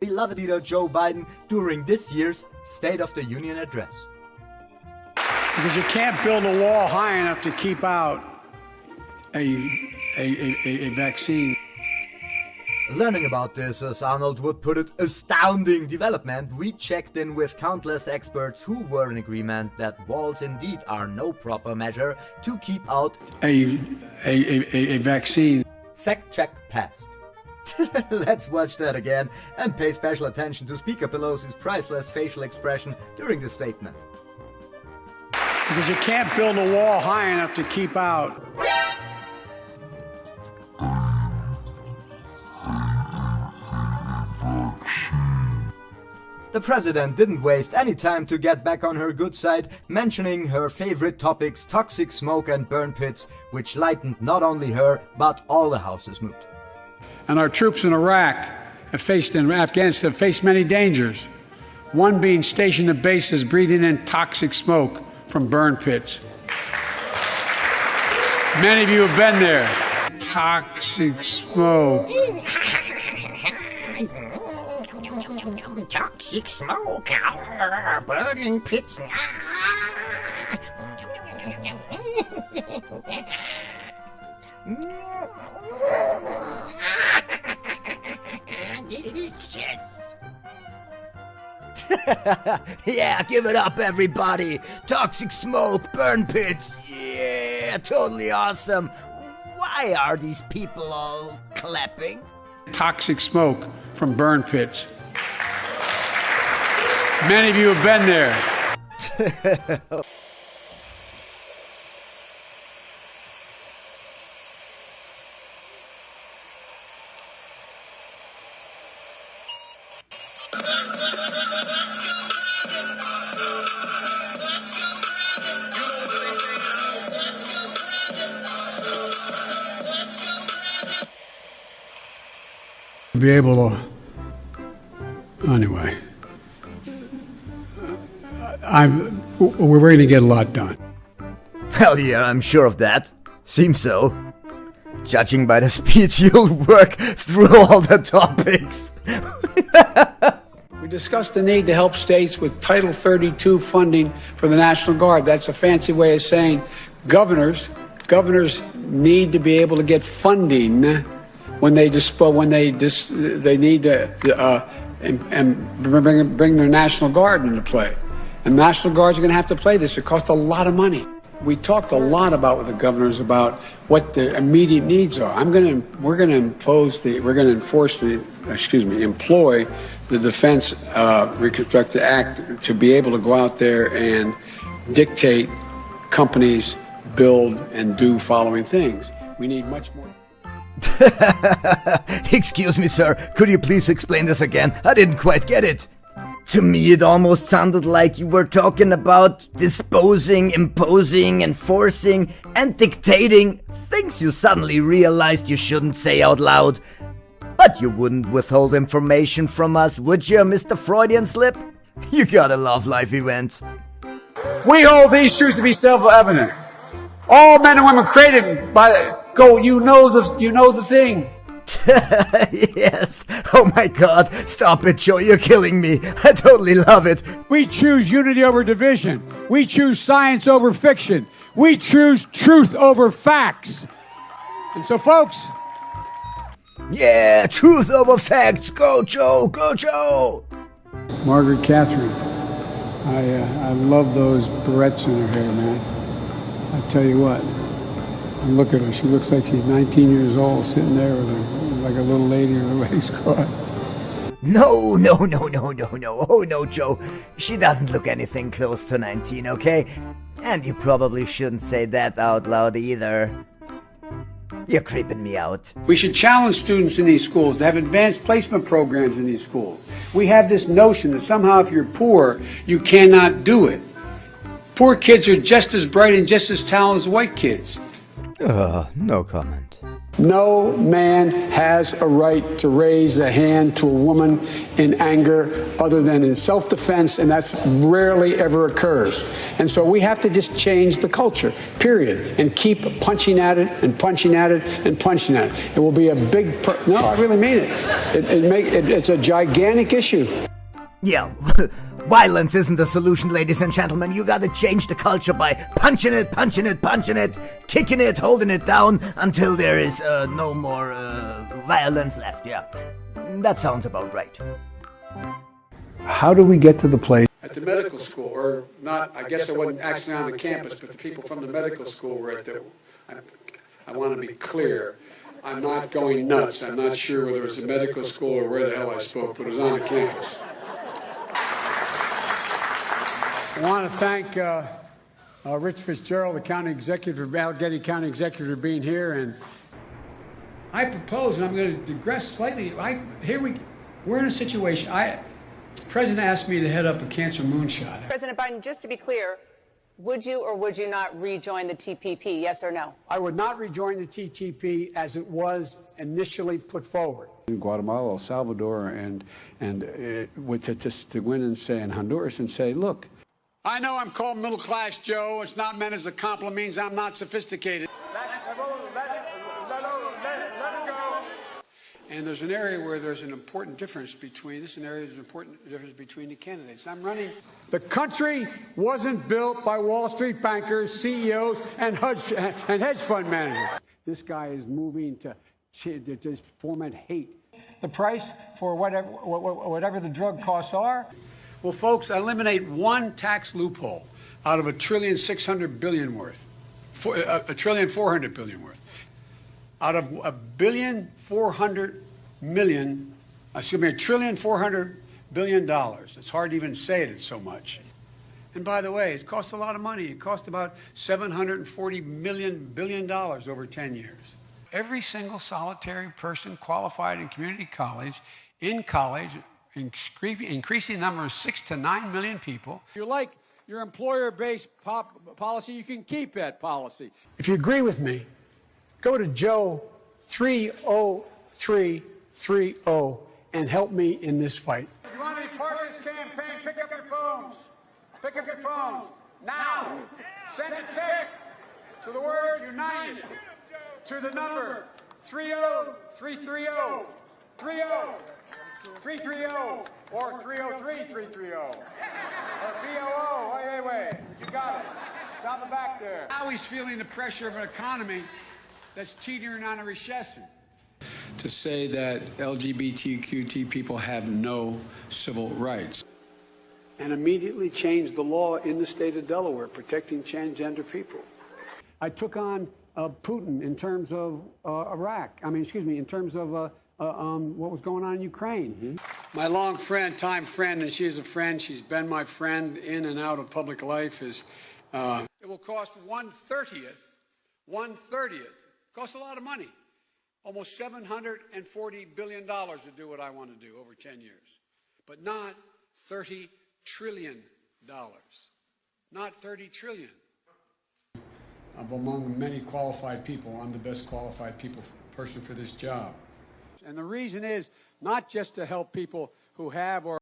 beloved leader Joe Biden during this year's State of the Union address. Because you can't build a wall high enough to keep out a vaccine. Learning about this, as Arnold would put it, astounding development, we checked in with countless experts who were in agreement that walls indeed are no proper measure to keep out A vaccine. Fact check passed. Let's watch that again and pay special attention to Speaker Pelosi's priceless facial expression during the statement. Because you can't build a wall high enough to keep out. The president didn't waste any time to get back on her good side, mentioning her favorite topics, toxic smoke and burn pits, which lightened not only her, but all the House's mood. And our troops in Iraq in Afghanistan have faced many dangers. One being stationed at bases breathing in toxic smoke from burn pits. Many of you have been there. Toxic smoke. Toxic smoke, burning pits. Delicious. Yeah, give it up, everybody! Toxic smoke, burn pits, yeah, totally awesome! Why are these people all clapping? Toxic smoke from burn pits. Many of you have been there. Be able to, anyway, we're going to get a lot done. Hell yeah, I'm sure of that. Seems so. Judging by the speed you'll work through all the topics. We discussed the need to help states with Title 32 funding for the National Guard. That's a fancy way of saying governors need to be able to get funding when they need to bring their National Guard into play. And National Guards are going to have to play this. It costs a lot of money. We talked a lot with the governors about what the immediate needs are. We're going to employ the Defense Reconstruction Act to be able to go out there and dictate companies build and do following things. We need much more. Excuse me, sir. Could you please explain this again? I didn't quite get it. To me, it almost sounded like you were talking about disposing, imposing, enforcing, and dictating things you suddenly realized you shouldn't say out loud. But you wouldn't withhold information from us, would you, Mr. Freudian slip? You gotta love life events. We hold these truths to be self-evident. All men and women created by you know the thing. Yes. Oh my God. Stop it, Joe. You're killing me. I totally love it. We choose unity over division. We choose science over fiction. We choose truth over facts. And so, folks. Yeah, truth over facts. Go, Joe. Go, Joe. Margaret Catherine. I love those barrettes in her hair, man. I tell you what. And look at her. She looks like she's 19 years old, sitting there with like a little lady with her legs crossed. No. Oh, no, Joe. She doesn't look anything close to 19, okay? And you probably shouldn't say that out loud either. You're creeping me out. We should challenge students in these schools to have advanced placement programs in these schools. We have this notion that somehow if you're poor, you cannot do it. Poor kids are just as bright and just as talented as white kids. No comment. No man has a right to raise a hand to a woman in anger other than in self-defense, and that's rarely ever occurs. And so we have to just change the culture, period, and keep punching at it and punching at it and punching at it. It will be a big, no, I really mean it. It's a gigantic issue. Yeah, violence isn't the solution, ladies and gentlemen. You gotta change the culture by punching it, punching it, punching it, kicking it, holding it down until there is no more violence left, yeah. That sounds about right. How do we get to the place? At the medical school, or not, I guess I wasn't actually on the campus, but the people from the medical school were at the, I want to be clear. I'm not going nuts. I'm not sure whether it was a medical school or where the hell I spoke, but it was on the campus. I want to thank Rich Fitzgerald, the county executive, Allegheny County executive, for being here. And I propose, and I'm going to digress slightly. We're in a situation. The president asked me to head up a cancer moonshot. President Biden, just to be clear, would you or would you not rejoin the TPP? Yes or no? I would not rejoin the TPP as it was initially put forward. In Guatemala, El Salvador, and to go in and say in Honduras and say, look, I know I'm called middle class, Joe. It's not meant as a compliment. Means I'm not sophisticated. And there's an area where there's an important difference between this and there's an important difference between the candidates. I'm running. The country wasn't built by Wall Street bankers, CEOs, and hedge fund managers. This guy is moving to just foment hate. The price for whatever the drug costs are. Well, folks, eliminate one tax loophole out of $1.6 trillion worth, $1.4 trillion worth. Out of $1.4 billion. It's hard to even say it, it's so much. And by the way, it costs a lot of money. It cost about $740 billion over 10 years. Every single solitary person qualified in community college, increasing the number of 6 to 9 million people. If you like your employer-based policy, you can keep that policy. If you agree with me, go to Joe 30330 and help me in this fight. If you want to be part of this campaign, pick up your phones. Pick up your phones now. Send a text to the word United to the number 30330 30330 or 303-330 or BOO. Wait. You got it. It's on the back there. Now he's feeling the pressure of an economy that's teetering on a recession. To say that LGBTQ people have no civil rights. And immediately changed the law in the state of Delaware protecting transgender people. I took on Putin in terms of in terms of what was going on in Ukraine. Mm-hmm. My time friend, and she's a friend, she's been my friend in and out of public life, is it will cost 1/30th, costs a lot of money, almost $740 billion to do what I want to do over 10 years, but not $30 trillion, not 30 trillion. Among many qualified people, I'm the best qualified person for this job. And the reason is not just to help people who have or